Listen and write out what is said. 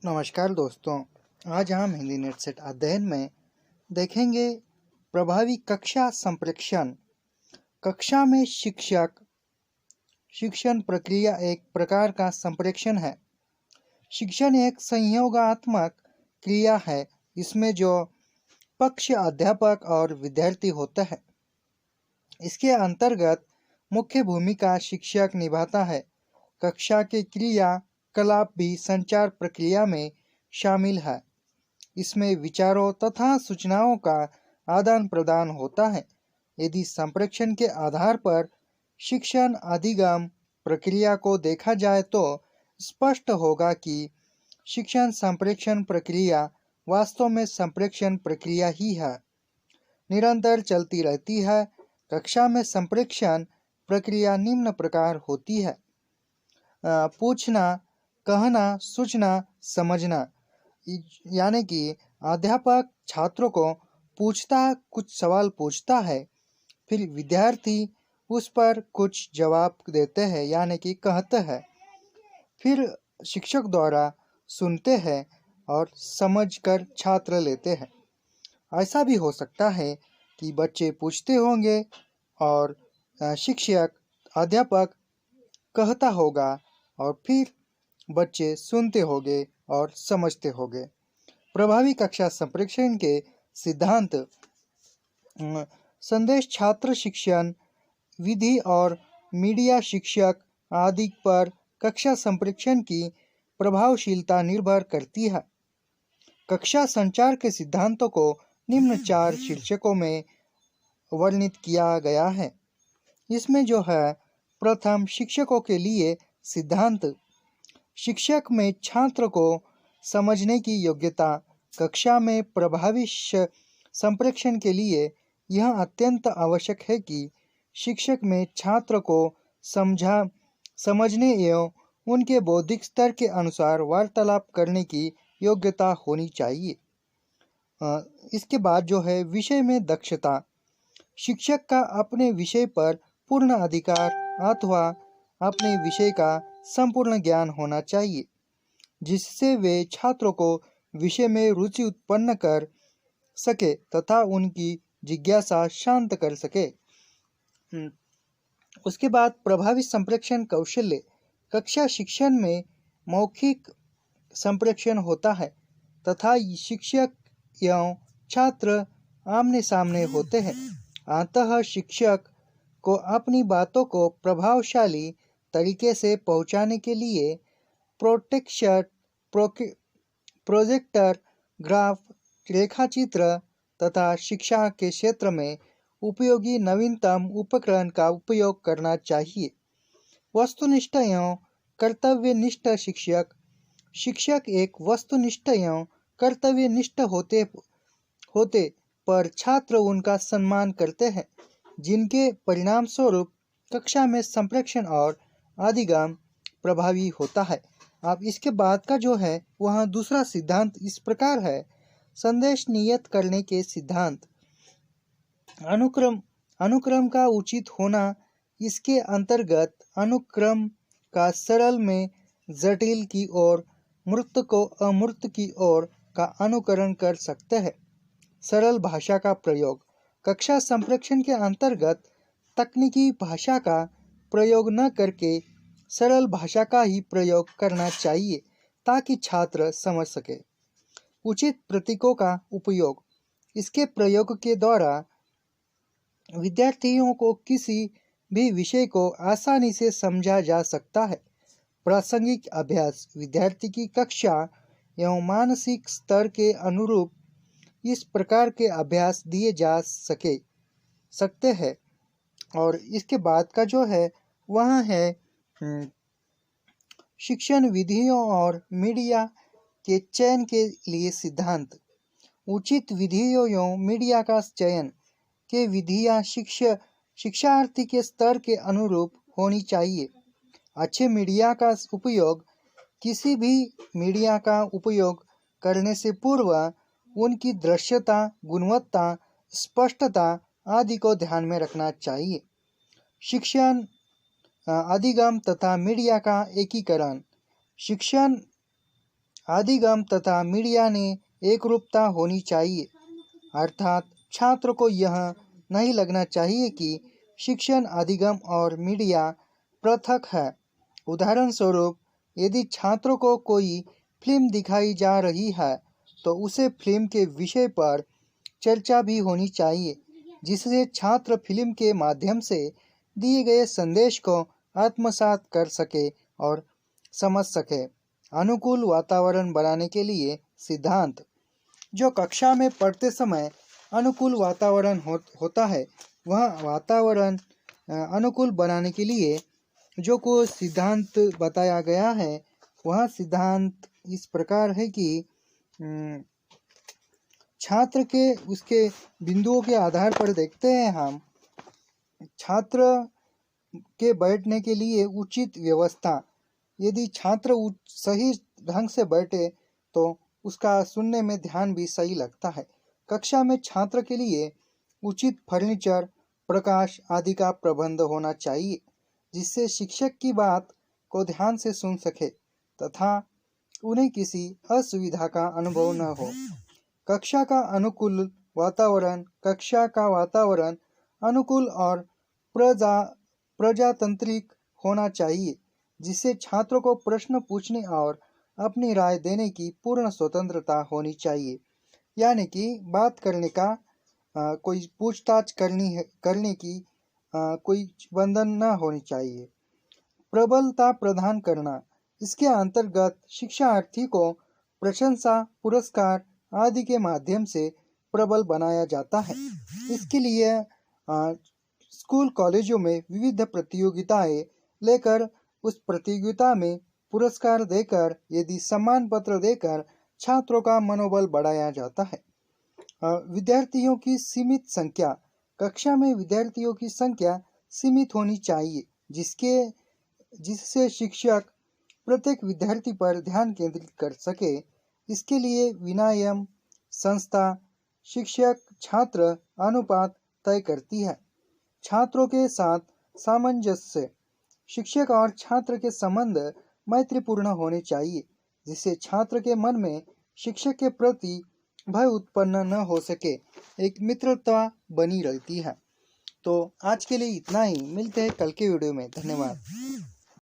नमस्कार दोस्तों। आज हम हिंदी नेट सेट अध्ययन में देखेंगे प्रभावी कक्षा संप्रेक्षण। कक्षा में शिक्षण प्रक्रिया एक प्रकार का संप्रेक्षण है। शिक्षण एक संयोगात्मक क्रिया है। इसमें जो पक्ष अध्यापक और विद्यार्थी होता है, इसके अंतर्गत मुख्य भूमिका शिक्षक निभाता है। कक्षा के क्रियाकलाप भी संचार प्रक्रिया में शामिल है। इसमें विचारों तथा सूचनाओं का आदान प्रदान होता है। यदि संप्रेक्षण के आधार पर शिक्षण अधिगम प्रक्रिया को देखा जाए तो स्पष्ट होगा कि शिक्षण संप्रेक्षण प्रक्रिया वास्तव में संप्रेक्षण प्रक्रिया ही है, निरंतर चलती रहती है। कक्षा में संप्रेक्षण प्रक्रिया निम्न प्रकार होती है: पूछना, कहना, सूचना, समझना। यानी कि अध्यापक छात्रों को कुछ सवाल पूछता है, फिर विद्यार्थी उस पर कुछ जवाब देते हैं यानी कि कहते हैं, फिर शिक्षक द्वारा सुनते हैं और समझकर छात्र लेते हैं। ऐसा भी हो सकता है कि बच्चे पूछते होंगे और अध्यापक कहता होगा और फिर बच्चे सुनते होंगे और समझते होंगे। प्रभावी कक्षा संप्रेक्षण के सिद्धांत: संदेश छात्र शिक्षण विधि और मीडिया शिक्षक आदि पर कक्षा संप्रेक्षण की प्रभावशीलता निर्भर करती है। कक्षा संचार के सिद्धांतों को निम्न 4 शीर्षकों में वर्णित किया गया है। इसमें जो है, प्रथम, शिक्षकों के लिए सिद्धांत। शिक्षक में छात्र को समझने की योग्यता। कक्षा में प्रभावी संप्रेक्षण के लिए यह अत्यंत आवश्यक है कि शिक्षक में छात्र को समझने एवं उनके बौद्धिक स्तर के अनुसार वार्तालाप करने की योग्यता होनी चाहिए। इसके बाद जो है, विषय में दक्षता। शिक्षक का अपने विषय पर पूर्ण अधिकार अथवा अपने विषय का संपूर्ण ज्ञान होना चाहिए, जिससे वे छात्रों को विषय में रुचि उत्पन्न कर सके तथा उनकी जिज्ञासा शांत कर सके। उसके बाद प्रभावी संप्रेक्षण कौशल्य। कक्षा शिक्षण में मौखिक संप्रेक्षण होता है तथा शिक्षक एवं छात्र आमने सामने होते हैं। अतः शिक्षक को अपनी बातों को प्रभावशाली तरीके से पहुंचाने के लिए प्रोजेक्टर, ग्राफ, रेखाचित्र तथा शिक्षा के क्षेत्र में उपयोगी नवीनतम उपकरण का उपयोग करना चाहिए। वस्तुनिष्ठ एवं कर्तव्यनिष्ठ शिक्षक। शिक्षक एक वस्तुनिष्ठ एवं कर्तव्यनिष्ठ होते पर छात्र उनका सम्मान करते हैं, जिनके परिणाम स्वरूप कक्षा में संप्रेक्षण और अधिगम प्रभावी होता है। अब इसके बाद का जो है, वह दूसरा सिद्धांत इस प्रकार है: संदेश नियत करने के सिद्धांत। अनुक्रम का उचित होना। इसके अंतर्गत अनुक्रम का सरल में जटिल की ओर, मूर्त को अमूर्त की ओर का अनुकरण कर सकते हैं। सरल भाषा का प्रयोग। कक्षा संप्रेक्षण के अंतर्गत तकनीकी भाषा का प्रयोग न करके सरल भाषा का ही प्रयोग करना चाहिए ताकि छात्र समझ सके। उचित प्रतीकों का उपयोग। इसके प्रयोग के द्वारा विद्यार्थियों को किसी भी विषय को आसानी से समझा जा सकता है। प्रासंगिक अभ्यास। विद्यार्थी की कक्षा एवं मानसिक स्तर के अनुरूप इस प्रकार के अभ्यास दिए जा सकते हैं। और इसके बाद का जो है, वह है शिक्षण विधियों और मीडिया के चयन के लिए सिद्धांत। उचित विधियों एवं मीडिया का चयन के विधियां शिक्षार्थी के स्तर के अनुरूप होनी चाहिए। अच्छे मीडिया का उपयोग। किसी भी मीडिया का उपयोग करने से पूर्व उनकी दृश्यता, गुणवत्ता, स्पष्टता आदि को ध्यान में रखना चाहिए। शिक्षण अधिगम तथा मीडिया का एकीकरण। शिक्षण अधिगम तथा मीडिया ने एक रूपता होनी चाहिए, अर्थात छात्र को यह नहीं लगना चाहिए कि शिक्षण, अधिगम और मीडिया पृथक है। उदाहरण स्वरूप, यदि छात्रों को कोई फिल्म दिखाई जा रही है तो उसे फिल्म के विषय पर चर्चा भी होनी चाहिए, जिससे छात्र फिल्म के माध्यम से दिए गए संदेश को आत्मसात कर सके और समझ सके। अनुकूल वातावरण बनाने के लिए सिद्धांत। जो कक्षा में पढ़ते समय अनुकूल वातावरण होता है, वह वातावरण अनुकूल बनाने के लिए जो को सिद्धांत बताया गया है, वह सिद्धांत इस प्रकार है कि छात्र के उसके बिंदुओं के आधार पर देखते हैं हम। छात्र के बैठने के लिए उचित व्यवस्था। यदि छात्र सही ढंग से बैठे तो उसका सुनने में ध्यान भी सही लगता है। कक्षा में छात्र के लिए उचित फर्नीचर, प्रकाश आदि का प्रबंध होना चाहिए, जिससे शिक्षक की बात को ध्यान से सुन सके तथा उन्हें किसी असुविधा का अनुभव न हो। कक्षा का अनुकूल वातावरण। कक्षा का वातावरण अनुकूल और प्रजातांत्रिक होना चाहिए, जिससे छात्रों को प्रश्न पूछने और अपनी राय देने की पूर्ण स्वतंत्रता होनी चाहिए। यानी कि बात करने का कोई पूछताछ करने की कोई बंधन न होनी चाहिए। प्रबलता प्रदान करना। इसके अंतर्गत शिक्षार्थी को प्रशंसा, पुरस्कार आदि के माध्यम से प्रबल बनाया जाता है। इसके लिए स्कूल कॉलेजों में विविध प्रतियोगिताएं लेकर उस प्रतियोगिता में पुरस्कार देकर, यदि सम्मान पत्र देकर छात्रों का मनोबल बढ़ाया जाता है। विद्यार्थियों की सीमित संख्या। कक्षा में विद्यार्थियों की संख्या सीमित होनी चाहिए, जिससे शिक्षक प्रत्येक विद्यार्थी पर ध्यान केंद्रित कर सके। इसके लिए विनयम संस्था शिक्षक छात्र अनुपात तय करती है। छात्रों के साथ सामंजस्य। शिक्षक और छात्र के संबंध मैत्रीपूर्ण होने चाहिए, जिससे छात्र के मन में शिक्षक के प्रति भय उत्पन्न न हो सके, एक मित्रता बनी रहती है। तो आज के लिए इतना ही। मिलते हैं कल के वीडियो में। धन्यवाद।